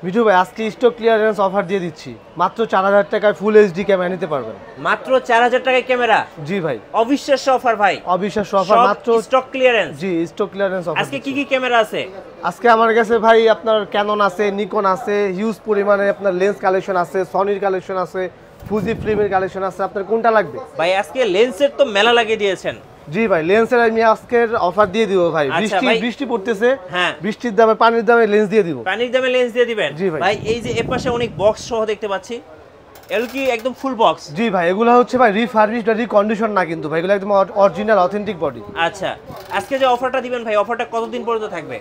বিজু ভাই আজকে stock clearance offer দিয়ে দিচ্ছি, মাত্র 4000 টাকায় ফুল এইচডি ক্যামেরা নিতে পারবেন। মাত্র 4000 টাকায় ক্যামেরা? জি ভাই, অবিশ্বাস্য অফার ভাই, অবিশ্বাস্য অফার, মাত্র স্টক ক্লিয়ারেন্স। জি, স্টক ক্লিয়ারেন্স অফার। আজকে কি কি ক্যামেরা আছে? আজকে আমার কাছে ভাই আপনার ক্যানন আছে, নিকন আছে, হিউজ পরিমাণে আপনার লেন্স কালেকশন আছে, সনির কালেকশন আছে, ফুজি ফিল্মের কালেকশন আছে। আপনার কোনটা লাগবে ভাই? আজকে লেন্সের তো মেলা লাগিয়ে দিয়েছেন। জি ভাই, লেন্সের আমি আজকের অফার দিয়ে দিব ভাই। বৃষ্টি পড়তেছে, হ্যাঁ, বৃষ্টির দামে পানির দামে লেন্স দিয়ে দিব। পানির দামে লেন্স দিয়ে দিবেন? জি ভাই। ভাই এই যে এপাশে অনেক বক্স সহ দেখতে পাচ্ছি, এগুলো কি একদম ফুল বক্স? জি ভাই, এগুলো হচ্ছে ভাই রিফার্বিশড আর রিকন্ডিশন না, কিন্তু ভাই এগুলো একদম অরিজিনাল অথেন্টিক বডি। আচ্ছা, আজকে যে অফারটা দিবেন ভাই, অফারটা কতদিন পর্যন্ত থাকবে?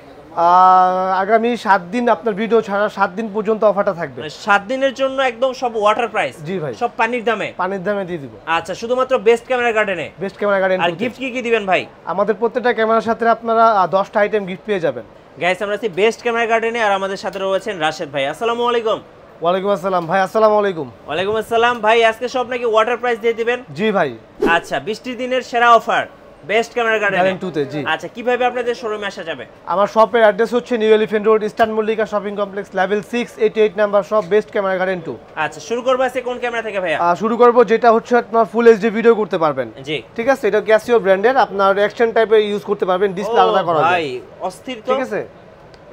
আগামী 7 দিন, আপনার ভিডিও ছাড়া 7 দিন পর্যন্ত অফারটা থাকবে। 7 দিনের জন্য একদম সব ওয়াটার প্রাইস? জি ভাই, সব পানির দামে? পানির দামে দিয়ে দিব। আচ্ছা, শুধুমাত্র বেস্ট ক্যামেরা গার্ডেনে? Best camera garden. আর গিফট কি কি দিবেন ভাই? আমাদের প্রত্যেকটা ক্যামেরার সাথে আপনারা 10টা আইটেম গিফট পেয়ে যাবেন। গাইস, আমরা আছি বেস্ট ক্যামেরা গার্ডেনে, আর আমাদের সাথে রয়েছেন রাশেদ ভাই। আসসালামু আলাইকুম। ওয়ালাইকুম আসসালাম ভাই। আসসালামু আলাইকুম। ওয়ালাইকুম আসসালাম ভাই। আজকে সব নাকি ওয়াটার প্রাইস দিয়ে দিবেন? জি ভাই। আচ্ছা, বৃষ্টির দিনের সেরা অফার বেস্ট ক্যামেরা গার্ডেন 2 তে। জি। আচ্ছা, কিভাবে আপনাদের শোরুমে আসা যাবে? আমার শপের অ্যাড্রেস হচ্ছে new elephant road, eastern Mallika shopping complex, level 688 number shop, best camera garden 2। আচ্ছা, শুরু করব আজকে কোন ক্যামেরা থেকে ভাইয়া? শুরু করব যেটা হচ্ছে আপনার ফুল এইচডি ভিডিও করতে পারবেন। জি, ঠিক আছে। এটা ক্যাসিও ব্র্যান্ডের, আপনার অ্যাকশন টাইপের ইউজ করতে পারবেন, ডিসপ্লে আলাদা করা যায়। ভাই অস্থির তো। ঠিক আছে,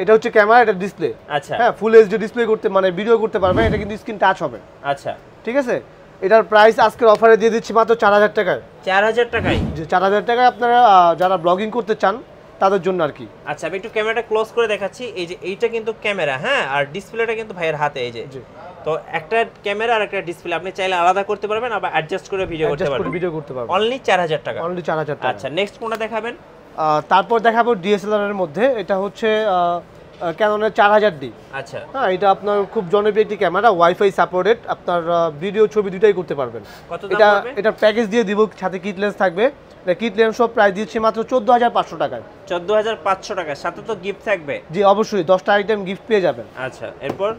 এটা হচ্ছে ক্যামেরা, এটা ডিসপ্লে। আচ্ছা, হ্যাঁ, ফুল এইচডি ডিসপ্লে করতে মানে ভিডিও করতে পারবেন। এটা কিন্তু স্ক্রিন টাচ হবে। আচ্ছা, ঠিক আছে। এটার প্রাইস আজকের অফারে দিয়ে দিচ্ছি মাত্র 4000 টাকায়। 4000 টাকায়? যে 4000 টাকায় আপনারা যারা ব্লগিং করতে চান তাদের জন্য আর কি। আচ্ছা, আমি একটু ক্যামেরাটা ক্লোজ করে দেখাচ্ছি। এই যে এইটা কিন্তু ক্যামেরা, হ্যাঁ, আর ডিসপ্লেটা কিন্তু ভাইয়ের হাতে। এই যে, তো একটা ক্যামেরা আর একটা ডিসপ্লে আপনি চাইলে আলাদা করতে পারবেন, আবার অ্যাডজাস্ট করে ভিডিও করতে পারবেন। অনলি 4000 টাকা? অনলি 4000 টাকা। আচ্ছা, নেক্সট কোনটা দেখাবেন? তারপর দেখাবো ডিএসএলআর এর মধ্যে, এটা হচ্ছে ক্যাননের 4000D। আচ্ছা, হ্যাঁ, এটা আপনার খুব জনপ্রিয় একটি ক্যামেরা, ওয়াইফাই সাপোর্টেড, আপনার ভিডিও ছবি দুটাই করতে পারবেন। এটা প্যাকেজ দিয়ে দিব, সাথে কিট লেন্স থাকবে। এটা কিট লেন্স সব প্রাইস দিচ্ছি মাত্র 14500 টাকায়। 14500 টাকা, সাথে তো গিফট থাকবে? জি অবশ্যই, 10টা আইটেম গিফট পেয়ে যাবেন। আচ্ছা, এরপর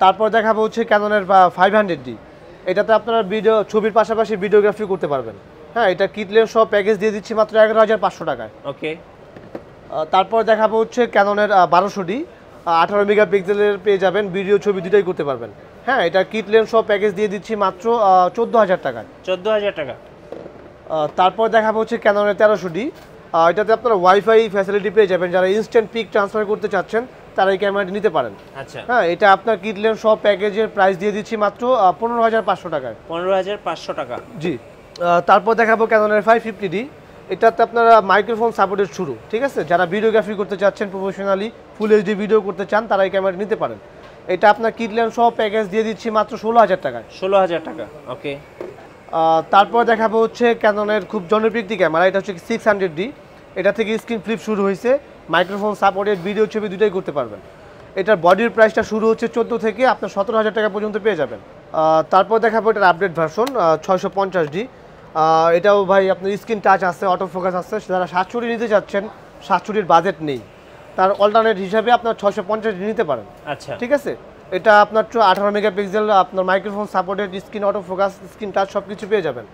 তারপর দেখাবো হচ্ছে ক্যাননের 500D। এটাতে আপনারা ভিডিও ছবির পাশাপাশি ভিডিওগ্রাফি করতে পারবেন। হ্যাঁ, এটা কিট লেন্স সব প্যাকেজ দিয়ে দিচ্ছি মাত্র 11500 টাকায়। ওকে। তারপর দেখাবো হচ্ছে ক্যাননের 1200D, 18 মেগাপিক্সেলের পেয়ে যাবেন, ভিডিও ছবি দুটাই করতে পারবেন। হ্যাঁ, এটা কিট লেন্স সব প্যাকেজ দিয়ে দিচ্ছি মাত্র 14000 টাকায়। 14000 টাকা। তারপর দেখাবো হচ্ছে ক্যাননের 1300D। এটাতে আপনারা ওয়াইফাই ফ্যাসিলিটি পেয়ে যাবেন, যারা ইনস্ট্যান্ট পিক ট্রান্সফার করতে চাচ্ছেন তারা এই ক্যামেরাটি নিতে পারেন। আচ্ছা, হ্যাঁ, এটা আপনার কিট লেন্স সব প্যাকেজের প্রাইস দিয়ে দিচ্ছি মাত্র 15500 টাকায়। 15500 টাকা। জি। তারপর দেখাবো ক্যাননের 550D। এটাতে আপনারা মাইক্রোফোন সাপোর্টেড শুরু। ঠিক আছে, যারা ভিডিওগ্রাফি করতে চাচ্ছেন প্রফেশনালি, ফুল এইচডি ভিডিও করতে চান, তারা এই ক্যামেরাটি নিতে পারেন। এটা আপনার কিট লেন্স সব প্যাকেজ দিয়ে দিচ্ছি মাত্র 16000 টাকায়। 16000 টাকা। ওকে। তারপর দেখাবো হচ্ছে ক্যাননের খুব জনপ্রিয় একটি ক্যামেরা, এটা হচ্ছে 600D। এটা থেকে স্ক্রিন ফ্লিপ শুরু হয়েছে, মাইক্রোফোন সাপোর্টেড, ভিডিও ছবি দুটোই করতে পারবেন। এটার বডির প্রাইসটা শুরু হচ্ছে 14 থেকে আপনার 17000 টাকা পর্যন্ত পেয়ে যাবেন। তারপর দেখাবো এটার আপডেট ভার্সন 650D। এটাও ভাই আপনার স্ক্রিন টাচ আছে, অটো ফোকাস আছে। যারা 720 নিতে চাচ্ছেন, 720 বাজেট নেই, তার অল্টারনেট হিসাবে আপনার 650D নিতে পারেন। আচ্ছা, ঠিক আছে। এটা আপনার 18 মেগাপিক্সেল, আপনার microphone supported, screen auto focus, screen touch সব কিছু পেয়ে যাবেন।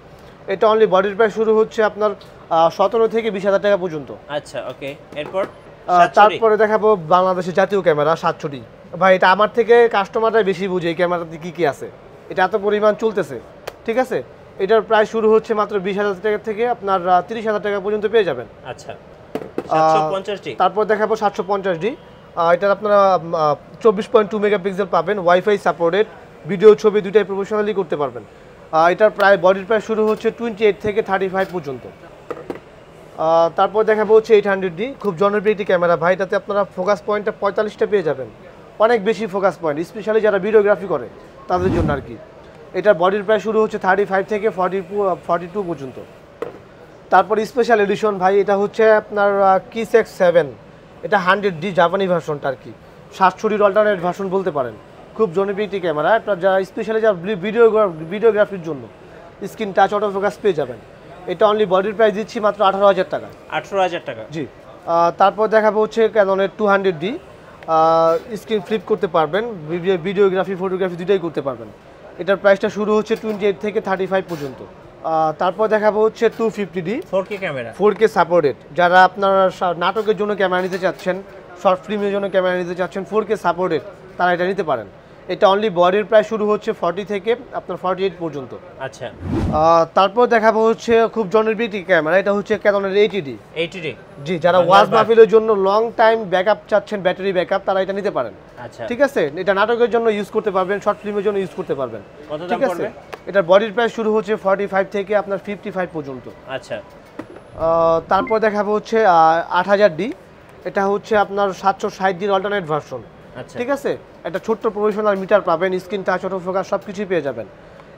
এটা অনলি বডির প্রাইস শুরু হচ্ছে আপনার 17 থেকে 20000 টাকা পর্যন্ত। আচ্ছা, ওকে। এরপর তারপরে দেখাবো বাংলাদেশের জাতীয় ক্যামেরা 700D। ভাই এটা আমার থেকে কাস্টমাররাই বেশি বুঝে এই ক্যামেরাতে কি কি আছে, এটা এত পরিমাণ চলতেছে। ঠিক আছে। এটার প্রাইস শুরু হচ্ছে মাত্র 20000 টাকা থেকে আপনার 30000 টাকা পর্যন্ত পেয়ে যাবেন। আচ্ছা, 750D। তারপর দেখাবো 750D। এটার আপনারা 24.2 মেগাপিক্সেল পাবেন, ওয়াইফাই সাপোর্টেড, ভিডিও ছবি দুটাই প্রফেশনালি করতে পারবেন। এটার প্রায় বডির প্রাইস শুরু হচ্ছে 28 থেকে 35 পর্যন্ত। তারপর দেখাবো হচ্ছে 800D, খুব জনপ্রিয় একটি ক্যামেরা ভাই। এটাতে আপনারা ফোকাস পয়েন্টটা 45টা পেয়ে যাবেন, অনেক বেশি ফোকাস পয়েন্ট, স্পেশালি যারা ভিডিওগ্রাফি করে তাদের জন্য আর কি। এটার বডির প্রাইস শুরু হচ্ছে 35 থেকে 42 পর্যন্ত। তারপর স্পেশাল এডিশন ভাই, এটা হচ্ছে আপনার কিস X7। এটা 100D জাপানি ভার্সনটা আর কি, 720 অল্টারনেট ভার্সন বলতে পারেন। খুব জনপ্রিয় একটি ক্যামেরা, আপনার যারা স্পেশালি যারা ভিডিওগ্রাফির জন্য স্ক্রিন টাচ অটো ফোকাস পেয়ে যাবেন। এটা অনলি বডির প্রাইস দিচ্ছি মাত্র 18000 টাকা। 18000 টাকা। জি। তারপর দেখাবো হচ্ছে ক্যাননের 200D। স্ক্রিন ফ্লিপ করতে পারবেন, ভিডিওগ্রাফি ফটোগ্রাফি দুটোই করতে পারবেন। এটার প্রাইসটা শুরু হচ্ছে 28 থেকে 35 পর্যন্ত। তারপর দেখাবো হচ্ছে 250D 4K camera, 4K supported. যারা আপনারা নাটকের জন্য ক্যামেরা নিতে চাচ্ছেন, শর্ট ফিল্মের জন্য ক্যামেরা নিতে চাচ্ছেন, 4K সাপোর্টেড, তারা এটা নিতে পারেন। এটা অনলি বডির প্রাইস শুরু হচ্ছে 40 থেকে আপনার 48 পর্যন্ত। আচ্ছা, তারপর দেখাবো হচ্ছে খুব জনপ্রিয় একটি ক্যামেরা, এটা হচ্ছে ক্যাননের 80D। জি, যারা ওয়াজ মাহফিলের জন্য লং টাইম ব্যাকআপ চাচ্ছেন, ব্যাটারি ব্যাকআপ, তারা এটা নিতে পারেন। আচ্ছা, ঠিক আছে, এটা নাটকের জন্য ইউজ করতে পারবেন, শর্ট ফিল্মের জন্য ইউজ করতে পারবেন। কত দাম ঠিক আছে, পড়বে? এটার বডির প্রাইস শুরু হচ্ছে 45 থেকে আপনার 55 পর্যন্ত। আচ্ছা, তারপর দেখাবো হচ্ছে 8000D। এটা হচ্ছে আপনার 760 অল্টারনেট ভার্সন। আচ্ছা, ঠিক আছে, একটা ছোট্ট প্রফেশনাল মিটার পাবেন, স্ক্রিন টাচ, অটো ফোকাস সব কিছুই পেয়ে যাবেন।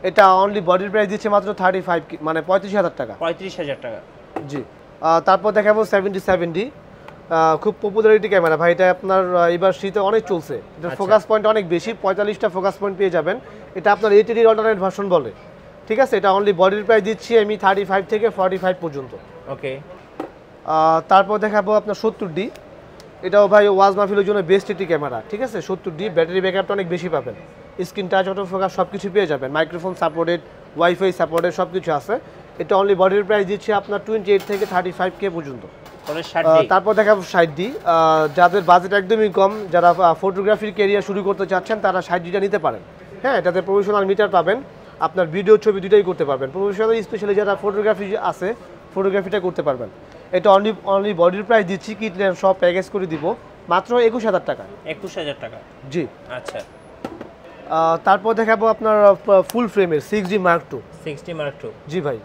এটা অনলি বডির প্রাইস দিচ্ছে মাত্র 35 মানে 35,000 টাকা। 35,000 টাকা। জি, তারপর দেখাবো 77D। খুব পপুলারিটি ক্যামেরা ভাই, এটা আপনার এবার শীতে অনেক চলছে। এটার ফোকাস পয়েন্ট অনেক বেশি, 45টা ফোকাস পয়েন্ট পেয়ে যাবেন। এটা আপনার 80D অল্টারনেট ভার্সন বলে। ঠিক আছে, এটা অনলি বডির প্রাইস দিচ্ছি আমি 35 থেকে 45 পর্যন্ত। ওকে, তারপর দেখাবো আপনার 70D। এটাও ভাই ওয়াজ মাহফিলের জন্য বেস্ট একটি ক্যামেরা। ঠিক আছে, 70D ব্যাটারি ব্যাকআপটা অনেক বেশি পাবেন, স্ক্রিন টাচ, অটো ফোকাস সব কিছু পেয়ে যাবেন, মাইক্রোফোন সাপোর্টেড, ওয়াইফাই সাপোর্টেড সব কিছু আছে। এটা অনলি বডির প্রাইস দিচ্ছে আপনার 28 থেকে 35K পর্যন্ত। তারপর দেখাবো 60D। যাদের বাজেট একদমই কম, যারা ফটোগ্রাফির ক্যারিয়ার শুরু করতে চাচ্ছেন, তারা 60Dটা নিতে পারেন। হ্যাঁ, এটাতে প্রফেশনাল মিটার পাবেন, আপনার ভিডিও ছবি দুটাই করতে পারবেন। প্রফেশনাল স্পেশালি যারা ফটোগ্রাফি আছে, ফটোগ্রাফিটা করতে পারবেন। এটা অনলি বডির প্রাইস দিচ্ছি, কিট লেন্স সব প্যাকেজ করে দিব মাত্র 21,000 টাকা। 21,000 টাকা। জি, আচ্ছা। তারপর দেখাবো আপনার ফুল ফ্রেমের 6D Mark II। 6D Mark II। জি ভাই,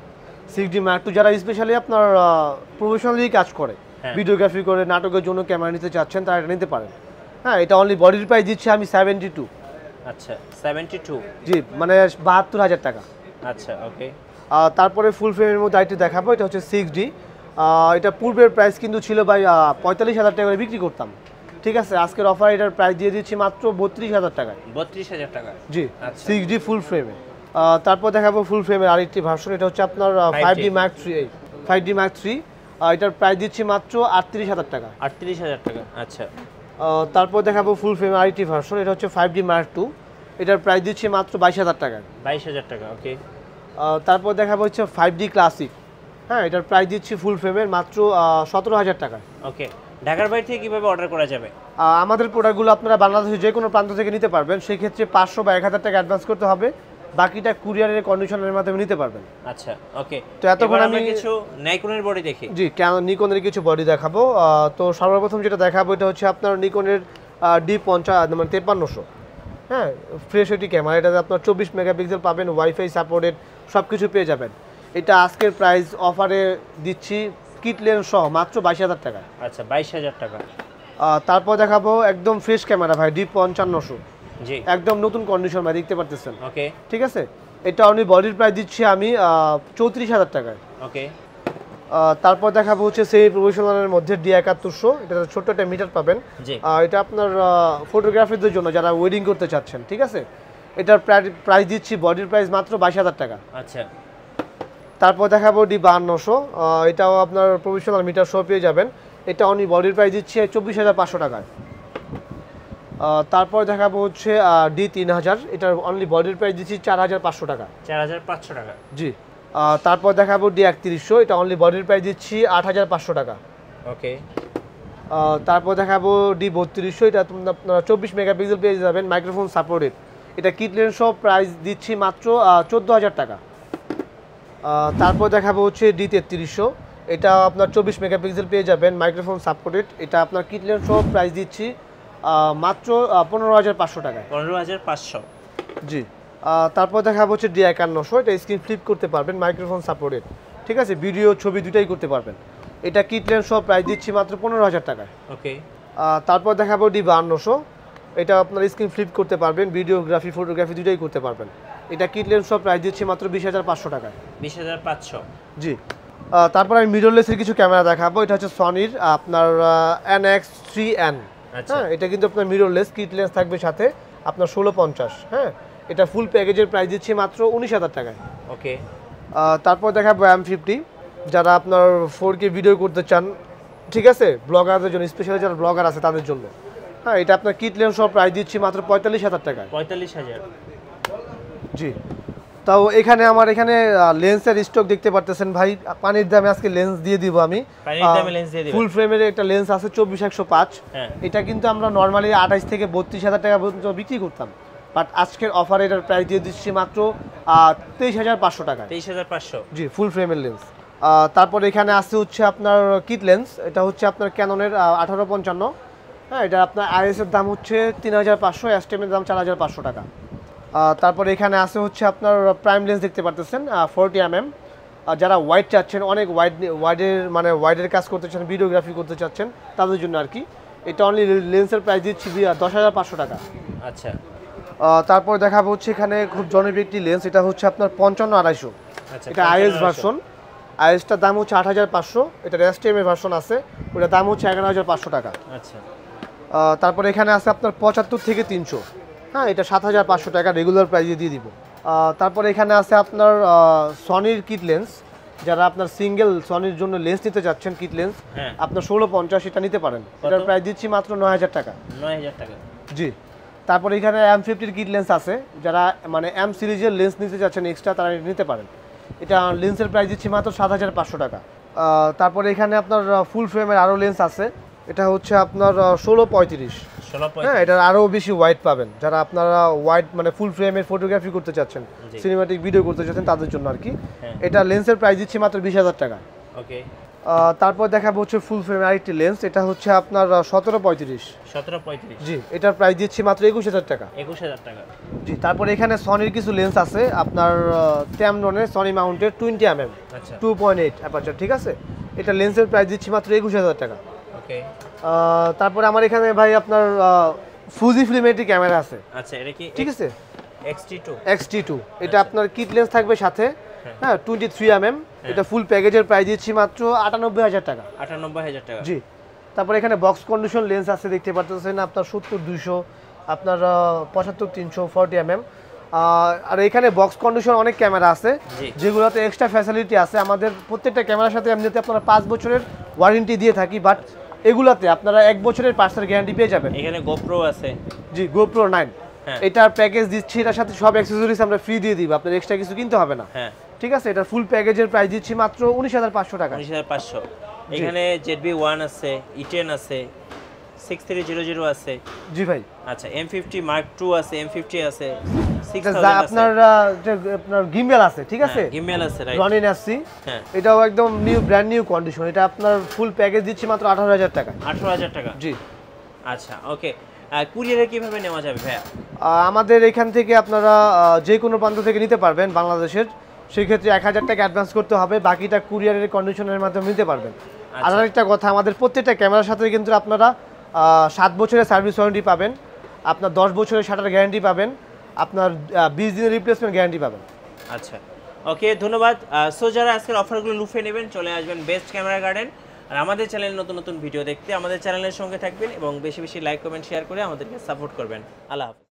6D Mark II যারা স্পেশালি আপনার প্রফেশনালি কাজ করে, ভিডিওগ্রাফি করে, নাটকের জন্য ক্যামেরা নিতে চাচ্ছেন, তারা এটা নিতে পারেন। হ্যাঁ, এটা অনলি বডির প্রাইস দিচ্ছি আমি 72। আচ্ছা, 72। জি, মানে 72,000 টাকা। আচ্ছা, ওকে। তারপরে ফুল ফ্রেমের মধ্যে আইটি দেখাবো, এটা হচ্ছে 6D। এটা পূর্বের প্রাইস কিন্তু ছিল ভাই 45,000 টাকা করে বিক্রি করতাম। ঠিক আছে, আজকের অফার এটার প্রাইস দিয়ে দিচ্ছি মাত্র 32,000 টাকায়। 32,000 টাকা। জি, 6D ফুল ফ্রেমে। তারপর দেখাবো ফুল ফ্রেমের আরেকটি ভার্সন, এটা হচ্ছে আপনার 5D Mark III। 5D Mark III, এটার প্রাইস দিচ্ছি মাত্র 38,000 টাকা। 38,000 টাকা। আচ্ছা। তারপর দেখাবো ফুল ফ্রেমের আরেকটি ভার্সন, এটা হচ্ছে 5D Mark II। এটার প্রাইস দিচ্ছি মাত্র 22,000 টাকা। 22,000 টাকা, ওকে। তারপর দেখাবো হচ্ছে 5D ক্লাসিক। হ্যাঁ, এটার প্রাইস দিচ্ছি ফুল ফ্রেমের মাত্র 17,000 টাকা। ওকে। ঢাকার বাইরে থেকে কিভাবে অর্ডার করা যাবে? আমাদের প্রোডাক্টগুলো আপনারা বাংলাদেশের যে কোনো প্রান্ত থেকে নিতে পারবেন। সেই ক্ষেত্রে 500 বা 1,000 টাকা অ্যাডভান্স করতে হবে, বাকিটা কুরিয়ারের কন্ডিশনের মাধ্যমে নিতে পারবেন। আচ্ছা, ওকে। তো এতক্ষণ আমি কিছু নিকনের বডি দেখি। জি, নিকনের কিছু বডি দেখাবো। তো সর্বপ্রথম যেটা দেখাবো, এটা হচ্ছে আপনার নিকনের D50 মানে 5300। হ্যাঁ, ফ্রেশ একটি ক্যামেরা, এটাতে আপনার 24 মেগাপিক্সেল পাবেন, ওয়াইফাই সাপোর্টেড সব কিছু পেয়ে যাবেন। এটা আজকের প্রাইস অফারে দিচ্ছি কিট লেন্স সহ মাত্র 22,000 টাকা। আচ্ছা, 22,000 টাকা। তারপর দেখাবো একদম ফ্রেশ ক্যামেরা ভাই, D5500। জি, একদম নতুন কন্ডিশন ভাই, দেখতে পারতেছেন। ওকে, ঠিক আছে, এটা অনলি বডির প্রাইস দিচ্ছি আমি 34,000 টাকায়। ওকে। তারপর দেখাবো হচ্ছে সেই প্রফেশনালের মধ্যে D7100। এটা ছোট্ট একটা মিটার পাবেন। এটা আপনার ফটোগ্রাফিদের জন্য যারা ওয়েডিং করতে চাচ্ছেন। ঠিক আছে, এটার প্রাইস দিচ্ছি বডির প্রাইস মাত্র 22,000 টাকা। আচ্ছা। তারপর দেখাবো D5200। এটাও আপনার প্রফেশনাল মিটার সহ পেয়ে যাবেন। এটা অনলি বডির প্রাইস দিচ্ছি 24,500 টাকায়। তারপর দেখাবো হচ্ছে D3000। এটার অনলি বডির প্রাইস দিচ্ছি 4,500 টাকা। 4,500 টাকা। জি, তারপর দেখাবো D3100। এটা অনলি বডির প্রাইস দিচ্ছি 8,500 টাকা। ওকে। তারপর দেখাবো D3200। এটা আপনারা 24 মেগাপিক্সেল পেয়ে যাবেন, মাইক্রোফোন সাপোর্টেড। এটা কিট লেন্স সহ প্রাইস দিচ্ছি মাত্র 14,000 টাকা। তারপর দেখাবো হচ্ছে D3300। এটা আপনার 24 মেগাপিক্সেল পেয়ে যাবেন, মাইক্রোফোন সাপোর্টেড। এটা আপনার কিট লেন্স সহ প্রাইস দিচ্ছি মাত্র 15,500 টাকায়। 15,500। জি, তারপর দেখাবো হচ্ছে D5100। এটা স্ক্রিন ফ্লিপ করতে পারবেন, মাইক্রোফোন সাপোর্টেড। ঠিক আছে, ভিডিও ছবি দুটাই করতে পারবেন। এটা কিট লেন্স সহ প্রাইস দিচ্ছি মাত্র 15,000 টাকায়। ওকে। তারপর দেখাবো D5200। এটা আপনার স্ক্রিন ফ্লিপ করতে পারবেন, ভিডিওগ্রাফি ফটোগ্রাফি দুটাই করতে পারবেন। এটা কিট লেন্স সহ প্রাইস দিচ্ছি মাত্র 20,500 টাকায়। 20,500। জি, তারপর আমি মিররলেসের কিছু ক্যামেরা দেখাবো। এটা হচ্ছে সনির আপনার NX3N। হ্যাঁ, এটা কিন্তু আপনার মিররলেস, কিট লেন্স থাকবে সাথে, আপনার 1650। হ্যাঁ, এটা ফুল প্যাকেজের প্রাইস দিচ্ছি মাত্র 19,000 টাকায়। ওকে। তারপর দেখাবো M50। যারা আপনার 4K ভিডিও করতে চান, ঠিক আছে, ব্লগারদের জন্য, স্পেশালি যারা ব্লগার আছে তাদের জন্য। হ্যাঁ, এটা আপনার কিট লেন্স সহ প্রাইস দিচ্ছি মাত্র 45,000 টাকায়। 45,000। জি, তাও এখানে আমার এখানে লেন্সের স্টক দেখতে পারতেছেন ভাই, পানির দামে আজকে লেন্স দিয়ে দিব আমি। পানির দামে লেন্স দিয়ে দিব। ফুল ফ্রেমের একটা লেন্স আছে 24-105, এটা কিন্তু আমরা নরমালি 28 থেকে 32,000 টাকা পর্যন্ত বিক্রি করতাম, বাট আজকের অফারে এটার প্রাইস দিয়ে দিচ্ছি মাত্র 23,500 টাকা। 23,500 জি, ফুল ফ্রেমের লেন্স। তারপর এখানে আছে হচ্ছে আপনার কিট লেন্স, এটা হচ্ছে আপনার ক্যাননের 1855। হ্যাঁ, এটা আপনার আইএস এর দাম হচ্ছে 3,500, এসটিএমের দাম 4,500 টাকা। তারপর এখানে আছে হচ্ছে আপনার প্রাইম লেন্স দেখতে পারতেছেন 40 mm, যারা ওয়াইড চাচ্ছেন, অনেক ওয়াইডের কাজ করতে চাচ্ছেন, ভিডিওগ্রাফি করতে চাচ্ছেন, তাদের জন্য আর কি। এটা অনলি লেন্সের প্রাইস দিচ্ছি 10,500 টাকা। আচ্ছা, তারপর দেখাবো হচ্ছে এখানে খুব জনপ্রিয় একটি লেন্স, এটা হচ্ছে আপনার 55-250। এটা আইএস ভার্সন, আইএসটার দাম হচ্ছে 8,500, এটার এসটিএমের ভার্সন আছে, ওটার দাম হচ্ছে 11,500 টাকা। আচ্ছা, তারপর এখানে আছে আপনার 75 থেকে 300, হ্যাঁ, এটা 7,500 টাকা রেগুলার প্রাইসে দিয়ে দিব। তারপর এখানে আছে আপনার সনির কিট লেন্স, যারা আপনার সিঙ্গেল সনির জন্য লেন্স নিতে যাচ্ছেন, কিট লেন্স আপনার 1650, এটা নিতে পারেন, এটার প্রাইস দিচ্ছি মাত্র 9,000 টাকা। 9,000 টাকা, জি। তারপর এখানে M50 কিট লেন্স আছে, যারা M সিরিজের লেন্স নিতে যাচ্ছেন এক্সট্রা, তারা নিতে পারেন, এটা লেন্সের প্রাইস দিচ্ছি মাত্র 7,500 টাকা। তারপরে এখানে আপনার ফুল ফ্রেমের আরও লেন্স আছে, এটা হচ্ছে আপনার 1635। হ্যাঁ, এটার আরও বেশি ওয়াইড পাবেন, যারা আপনারা ওয়াইড ফুল ফ্রেমের ফটোগ্রাফি করতে চাচ্ছেন, সিনেমাটিক ভিডিও করতে চাচ্ছেন, তাদের জন্য আর কি। এটা লেন্সের প্রাইস দিচ্ছি মাত্র 20,000 টাকা। ওকে। তারপর দেখাবো হচ্ছে ফুল ফ্রেমের আরেকটি লেন্স, এটা হচ্ছে আপনার 1735। জি, এটার প্রাইস দিচ্ছি মাত্র 21,000 টাকা। 21,000 টাকা। জি। তারপর এখানে সনির কিছু লেন্স আছে আপনার ট্যামরনের সনি মাউন্টের 20 mm 2.8 অ্যাপারচার, ঠিক আছে, এটা লেন্সের প্রাইস দিচ্ছি মাত্র 21,000 টাকা। ওকে। তারপরে আমার এখানে ভাই আপনার ফুজি ফিল্মের একটি ক্যামেরা আছে। আচ্ছা, এটা কি ঠিক আছে, XT2, এটা আপনার কিট লেন্স থাকবে সাথে, হ্যাঁ, 23 mm, এটা ফুল প্যাকেজের প্রাইস দিচ্ছি মাত্র 98,000 টাকা। 98,000 টাকা। জি। তারপর এখানে বক্স কন্ডিশন লেন্স আছে, দেখতে পাচ্ছেন আপনার 70-200, আপনার 75-300 40 mm। আর এখানে বক্স কন্ডিশন অনেক ক্যামেরা আছে, যেগুলোতে এক্সট্রা ফ্যাসিলিটি আছে। আমাদের প্রত্যেকটা ক্যামেরার সাথে এমনিতে আপনারা 5 বছরের ওয়ারেন্টি দিয়ে থাকি, বাট এগুলাতে আপনারা 1 বছরের পার্টসের গ্যারান্টি পেয়ে যাবেন। এখানে গোপ্রো আছে। জি, গোপ্রো 9, এটার প্যাকেজ দিচ্ছি, এটার সাথে সব অ্যাকসেসরিজ আমরা ফ্রি দিয়ে দিব, আপনার এক্সট্রা কিছু কিনতে হবে না। হ্যাঁ, ঠিক আছে, এটার ফুল প্যাকেজের প্রাইস দিচ্ছি মাত্র 19,500 টাকা। 19,500। এখানে ZB-1 আছে, E10 আছে, 6300 আছে। জি ভাই। আচ্ছা, M50 Mark II আছে, M50 আছে, 6000 আছে। আপনার গিম্বেল আছে, ঠিক আছে, গিম্বেল আছে, রাইট, রনিন আসছি, এটাও একদম নিউ, ব্র্যান্ড নিউ কন্ডিশন। এটা আপনার ফুল প্যাকেজ দিচ্ছি মাত্র 18,000 টাকা। 18,000 টাকা। জি। আচ্ছা, ওকে। কুরিয়ারে কিভাবে নেওয়া যাবে ভাইয়া? আমাদের এখান থেকে আপনারা যে কোনো প্রান্ত থেকে নিতে পারবেন বাংলাদেশের, সেই ক্ষেত্রে 1,000 টাকা অ্যাডভান্স করতে হবে, বাকিটা কুরিয়ারের কন্ডিশনের মাধ্যমে নিতে পারবেন। আর আরেকটা কথা, আমাদের প্রত্যেকটা ক্যামেরার সাথে কিন্তু আপনারা 7 বছরের সার্ভিস ওয়ারেন্টি পাবেন, আপনার 10 বছরের শাটার গ্যারান্টি পাবেন, আপনার 20 দিনের রিপ্লেসমেন্ট গ্যারান্টি পাবেন। আচ্ছা, ওকে, ধন্যবাদ। সো যারা আজকের অফারগুলো লুফে নেবেন, চলে আসবেন বেস্ট ক্যামেরা গার্ডেন। আর আমাদের চ্যানেলে নতুন নতুন ভিডিও দেখতে আমাদের চ্যানেলের সঙ্গে থাকবেন এবং বেশি বেশি লাইক, কমেন্ট, শেয়ার করে আমাদেরকে সাপোর্ট করবেন। আল্লাহ হাফেজ।